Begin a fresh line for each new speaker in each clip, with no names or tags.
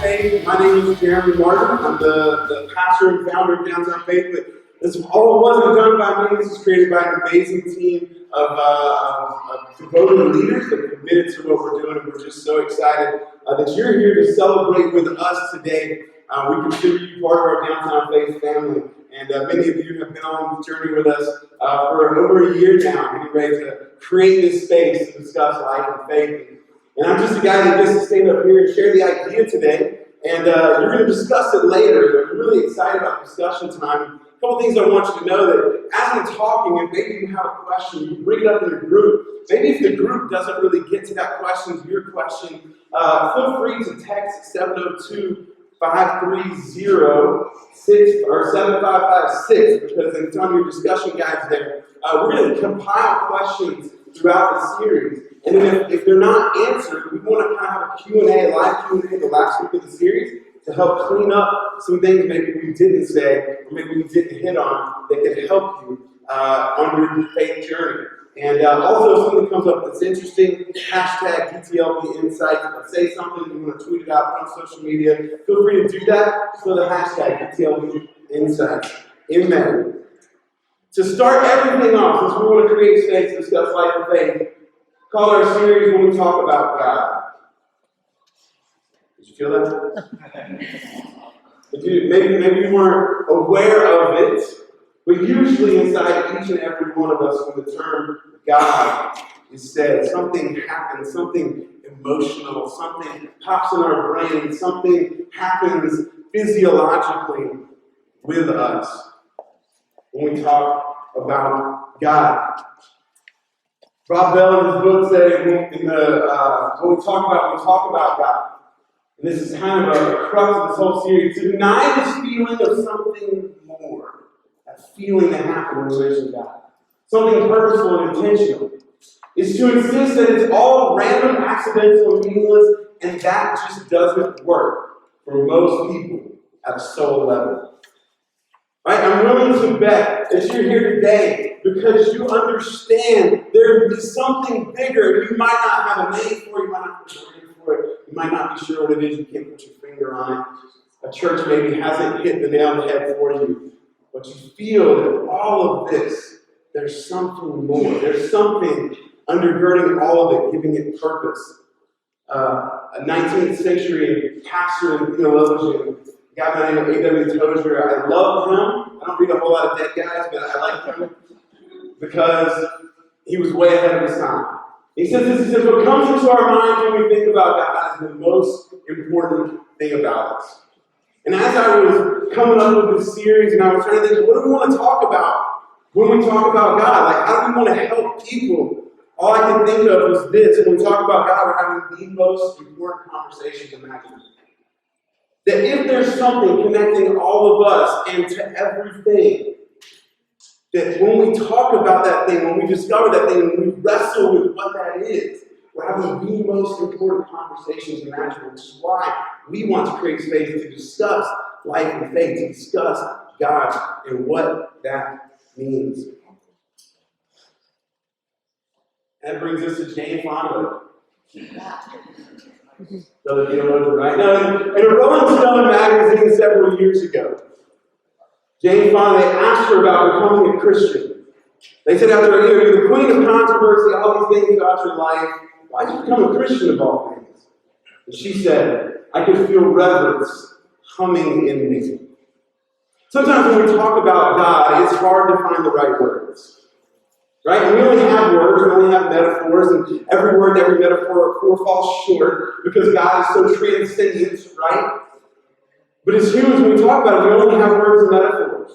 Faith. My name is Jeremy Martin. I'm the pastor and founder of Downtown Faith. But this all wasn't done by me. This was created by an amazing team of devoted leaders that are committed to what we're doing. And we're just so excited that you're here to celebrate with us today. We consider you part of our Downtown Faith family. And many of you have been on this journey with us for over a year now, getting ready to create this space to discuss life and faith. And I'm just a guy that gets to stand up here and share the idea today. And you're going to discuss it later. I'm really excited about the discussion time. A couple things I want you to know that as I'm talking, and maybe you have a question, you bring it up in your group. Maybe if the group doesn't really get to that question, your question, feel free to text 702-530-7556 because it's on your discussion guides there. We're going to compile questions throughout the series. And then if they're not answered, we want to kind of have a Q&A, a live Q&A the last week of the series to help clean up some things maybe we didn't say or maybe we didn't hit on that could help you on your faith journey. And also, if something comes up that's interesting, hashtag DTLV Insights. If I say something, you want to tweet it out on social media, feel free to do that. So the hashtag DTLV Insights. Amen. To start everything off, since we want to create space to discuss life and faith, call our series When We Talk About God. Did you feel that? Maybe you weren't aware of it, but usually inside each and every one of us, when the term God is said, something happens, something emotional, something pops in our brain, something happens physiologically with us when we talk about God. Rob Bell in his book said when we talk about God, and this is kind of a crux of this whole series, to deny this feeling of something more, that feeling that happens when we mention God, something purposeful and intentional, is to insist that it's all random, accidental, and meaningless, and that just doesn't work for most people at a soul level. Right? I'm willing to bet that you're here today because you understand there is something bigger. You might not have a name for it, you might not have a name for it, you might not be sure what it is, you can't put your finger on it. A church maybe hasn't hit the nail on the head for you. But you feel that all of this, there's something more. There's something undergirding all of it, giving it purpose. A 19th century pastor and theologian, a guy by the name of A.W. Tozer. I love him. I don't read a whole lot of dead guys, but I like him because he was way ahead of his time. He says this, what comes into our minds when we think about God is the most important thing about us. And as I was coming up with this series and I was trying to think, what do we want to talk about when we talk about God? Like, how do we want to help people? All I can think of was this. When we talk about God, we're having the most important conversations imaginable. That if there's something connecting all of us and to everything, that when we talk about that thing, when we discover that thing, when we wrestle with what that is, we're having the most important conversations imaginable, which is why we want to create space to discuss life and faith, to discuss God and what that means. That brings us to Jane Fonda. So the theologian, right? Now, in a Rolling Stone magazine several years ago, Jane Fonda, they asked her about becoming a Christian. They said after you're the queen of controversy, all these things about your life, why did you become a Christian of all things? And she said, I could feel reverence humming in me. Sometimes when we talk about God, it's hard to find the right words. Right? And we only have words, we only have metaphors, and every word and every metaphor falls short because God is so transcendent, right? But as humans, when we talk about it, we only have words and metaphors.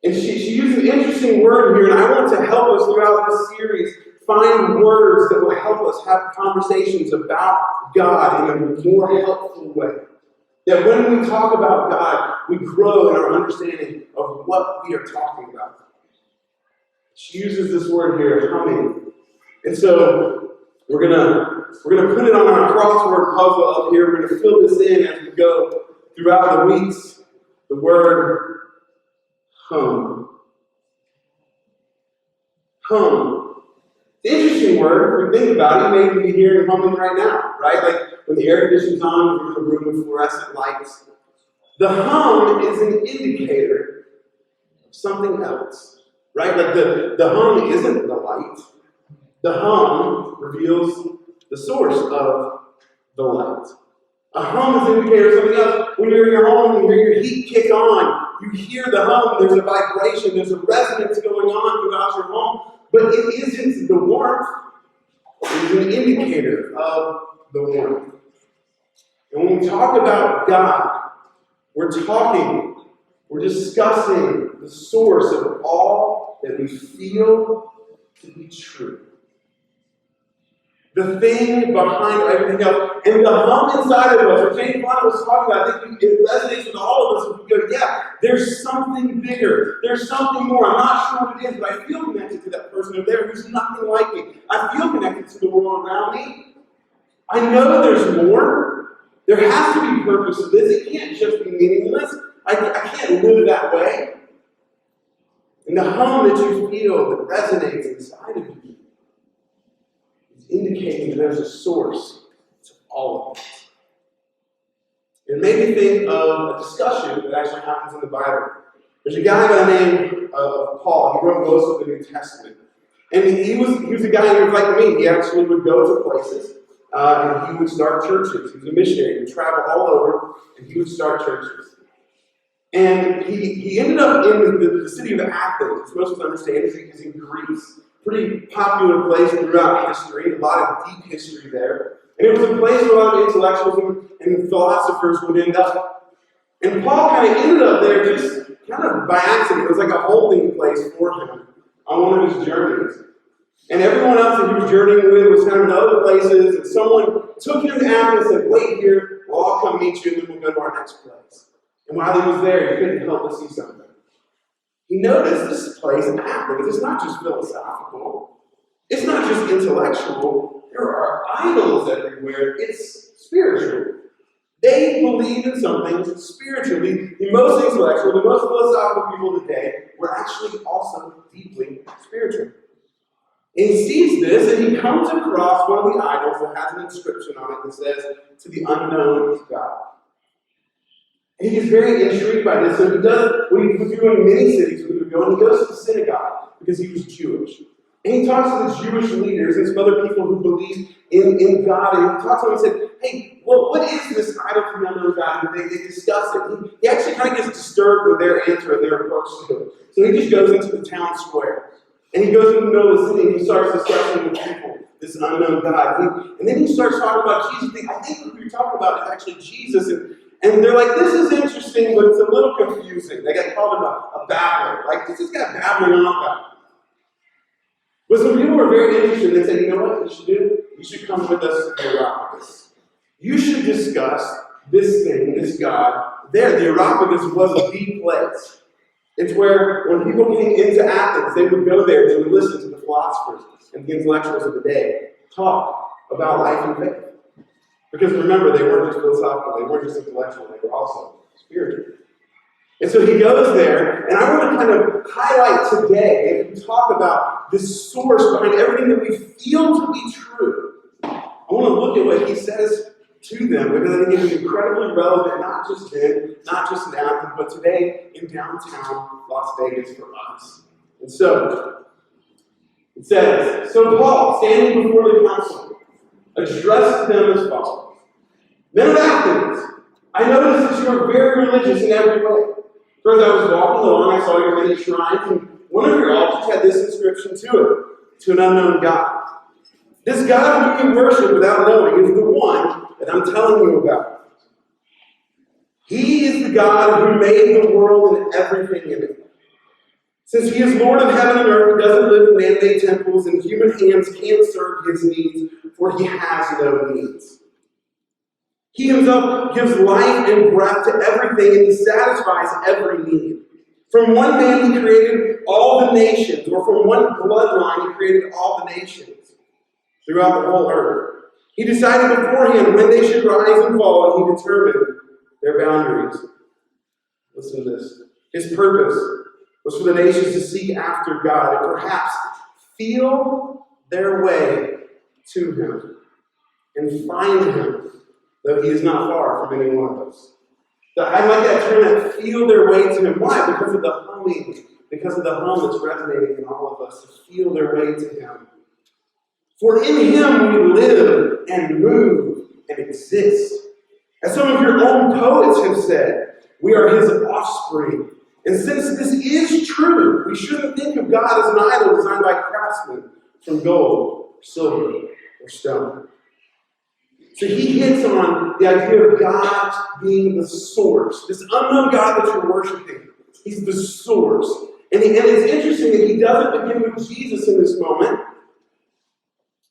And she used an interesting word here, and I want to help us throughout this series find words that will help us have conversations about God in a more helpful way. That when we talk about God, we grow in our understanding of what we are talking about. She uses this word here, humming. And so we're gonna put it on our crossword puzzle up here. We're gonna fill this in as we go throughout the weeks. The word hum. Hum. Interesting word, if you think about it, you may be hearing humming right now, right? Like when the air conditioning's on, you're in a room with fluorescent lights. The hum is an indicator of something else, right? Like the hum isn't the light. The hum reveals the source of the light. A hum is an indicator of something else. When you're in your home, you hear your heat kick on. You hear the hum, there's a vibration, there's a resonance going on throughout your home. But it isn't the warmth, it's an indicator of the warmth. And when we talk about God, we're discussing the source of all that we feel to be true. The thing behind everything else. And the hum inside of us, what James Bond was talking about, I think it resonates with all of us. We go, yeah, there's something bigger. There's something more. I'm not sure what it is, but I feel connected to that person over there who's nothing like me. I feel connected to the world around me. I know there's more. There has to be purpose to this. It can't just be meaningless. I can't live that way. And the hum that you feel that resonates inside of you is indicating that there's a source to all of it. It made me think of a discussion that actually happens in the Bible. There's a guy by the name of Paul. He wrote most of the New Testament. And he was a guy who was like me. He actually would go to places and he would start churches. He was a missionary. He would travel all over and he would start churches. And he ended up in the city of Athens, which most of us understand is in Greece. Pretty popular place throughout history, a lot of deep history there. And it was a place where a lot of intellectuals and philosophers would end up. And Paul kind of ended up there just kind of by accident. It was like a holding place for him on one of his journeys. And everyone else that he was journeying with was kind of in other places, and someone took him to Athens and said, wait here, we'll all come meet you, and then we'll go to our next place. And while he was there, he couldn't help but see something. He noticed this place in Athens is not just philosophical. It's not just intellectual. There are idols everywhere. It's spiritual. They believe in something spiritual. The most intellectual, the most philosophical people today were actually also deeply spiritual. And he sees this, and he comes across one of the idols that has an inscription on it that says, "To the unknown God." And he's very intrigued by this. So he does what he would do in many cities. He would go and he goes to the synagogue because he was Jewish. And he talks to the Jewish leaders and some other people who believe in God. And he talks to them and said, hey, well, what is this idol to the unknown God? And they discuss it. He actually kind of gets disturbed with their answer and their approach to it. So he just goes into the town square. And he goes in the middle of the city and he starts discussing with people this unknown God. And then he starts talking about Jesus. I think what you're talking about is actually Jesus. And they're like, this is interesting, but it's a little confusing. They got called him a babbler. Like, this guy babbling on about it. But some people were very interested. They said, you know what you should do? You should come with us to the Areopagus. You should discuss this thing, this God. There, the Areopagus was the place. It's where, when people came into Athens, they would go there, they would listen to the philosophers and the intellectuals of the day talk about life and faith. Because remember, they weren't just philosophical, they weren't just intellectual, they were also spiritual. And so he goes there, and I want to kind of highlight today, as we talk about this source behind everything that we feel to be true. I want to look at what he says to them, because I think it is incredibly relevant, not just then, not just in Athens, but today in downtown Las Vegas for us. And so, it says, so Paul, standing before the council, addressed them as follows. Men of Athens, I notice that you are very religious in every way. For as I was walking along, I saw your many shrines, and one of your altars had this inscription to it, to an unknown God. This God whom you worship without knowing is the one that I'm telling you about. He is the God who made the world and everything in it. Since he is Lord of heaven and earth, he doesn't live in man-made temples, and human hands can't serve his needs, for he has no needs. He himself gives life and breath to everything, and he satisfies every need. From one man he created all the nations, or from one bloodline he created all the nations throughout the whole earth. He decided beforehand when they should rise and fall, and he determined their boundaries. Listen to this. His purpose was for the nations to seek after God and perhaps feel their way to him and find him, though he is not far from any one of us. I like that term, that feel their way to him. Why? Because of the humming, because of the hum that's resonating in all of us, to feel their way to him. For in him we live and move and exist. As some of your own poets have said, we are his offspring. And since this is true, we shouldn't think of God as an idol designed by craftsmen from gold, or silver, or stone. So he hits on the idea of God being the source. This unknown God that you're worshiping, he's the source. And it's interesting that he doesn't begin with Jesus in this moment.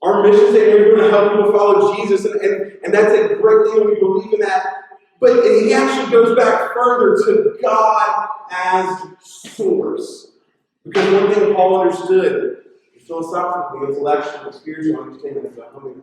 Our mission statement is going to help people follow Jesus, and that's a great thing, and we believe in that. But he actually goes back further to God as source. Because one thing Paul understood, philosophically, intellectually, spiritual understanding is humming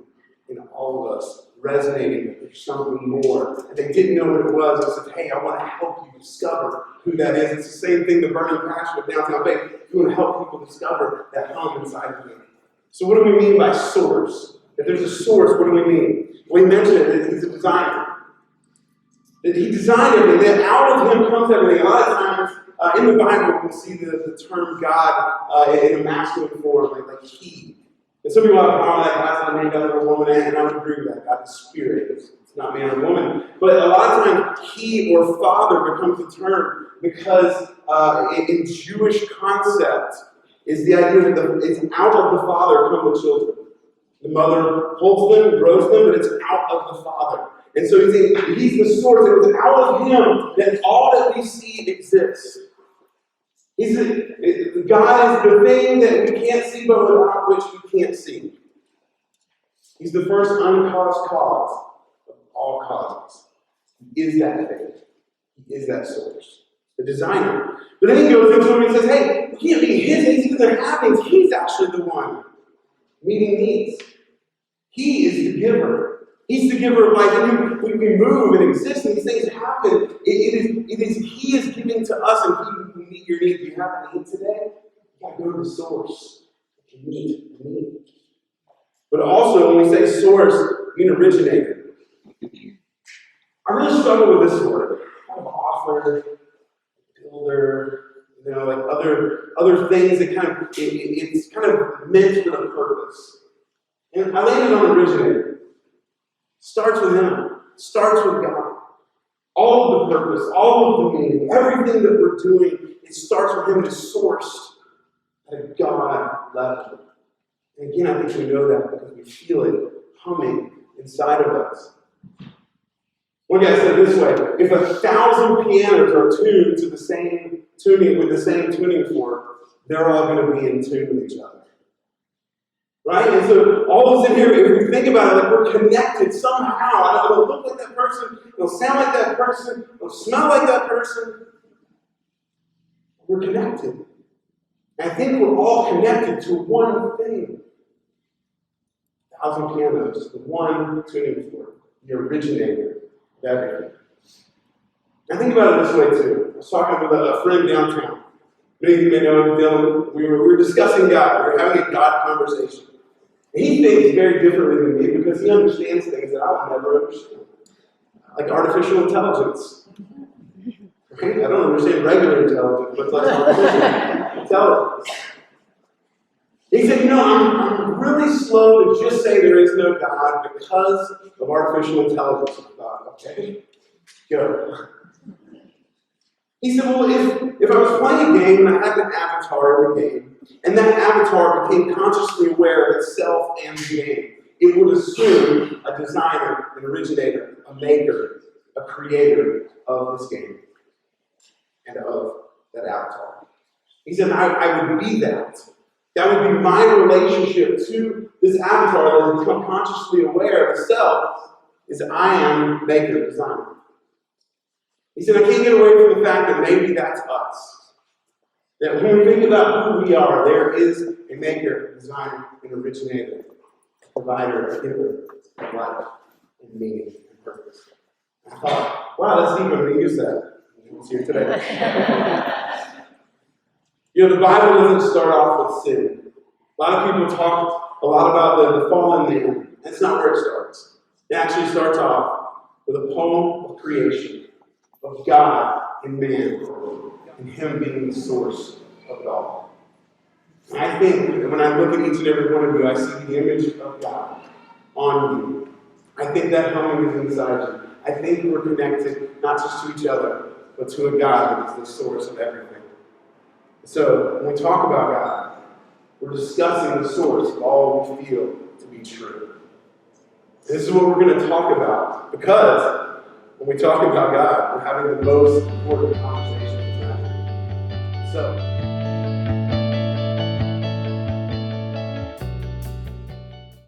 in all of us, resonating that there's something more. And they didn't know what it was. I said, hey, I want to help you discover who that is. It's the same thing, the burning passion of Downtown Bay. We want to help people discover that hum inside of them. So what do we mean by source? If there's a source, what do we mean? We mentioned that he's a designer. That he designed everything, that out of him comes everything. A lot of times in the Bible, we'll see the term God in a masculine form, like he. And some people have a problem with that. God's not named after a woman, and I would agree with that. God is spirit. It's not man or woman. But a lot of times, he or father becomes the term because in Jewish concept is the idea that it's out of the father come the children. The mother holds them, grows them, but it's out of the father. And so he's the source. It was out of him that all that we see exists. God is the thing that we can't see, but without which we can't see. He's the first uncaused cause of all causes. He is that thing. He is that source. The designer. But then he goes into him and says, hey, we can't be his needs because they're happenings. He's actually the one meeting needs. He is the giver. He's the giver of life. And when we move and exist and these things happen, it is he is giving to us and he will meet your need. Do you have a need today? You got to go to the source to meet the need. But also, when we say source, we mean originator. I really struggle with this word. Kind of author, builder, like other things that it's kind of meant for a purpose. And I landed on originator. Starts with him. Starts with God. All of the purpose, all of the meaning, everything that we're doing, it starts with him. It's sourced at a God level. And again, I think we know that because we feel it humming inside of us. One guy said it this way: if 1,000 pianos are tuned to the same tuning with the same tuning fork, they're all going to be in tune with each other. Right? And so all of us in here, if we think about it, like we're connected somehow. It'll look like that person, it'll sound like that person, it'll smell like that person. We're connected. And I think we're all connected to one thing. 1,000 pianos, the one tuning fork, the originator of everything. I think about it this way too. I was talking with a friend downtown. Many of you may know him, Dylan. We were discussing God. We were having a God conversation. And he thinks very differently than me because he understands things that I would never understand. Like artificial intelligence. Right? I don't understand regular intelligence, much less artificial intelligence. He said, I'm really slow to just say there is no God because of artificial intelligence. I thought, okay, go. He said, well, if I was playing a game and I had an avatar in the game, and that avatar became consciously aware of itself and the game, it would assume a designer, an originator, a maker, a creator of this game and of that avatar. He said, I would be that. That would be my relationship to this avatar that has become consciously aware of itself, is I am maker, designer. He said, I can't get away from the fact that maybe that's us. That when we think about who we are, there is a maker, designer, an originator, a provider, a giver of life, and meaning, and purpose. I thought, wow, that's deep. I'm going to use that. It's here today. The Bible doesn't start off with sin. A lot of people talk a lot about the fallen man. That's not where it starts. It actually starts off with a poem of creation, of God and man, and Him being the source of it all. And I think when I look at each and every one of you, I see the image of God on you. I think that home is inside you. I think we're connected not just to each other, but to a God that is the source of everything. So when we talk about God, we're discussing the source of all we feel to be true. This is what we're going to talk about, because when we talk about God, we're having the most important conversation of the time. So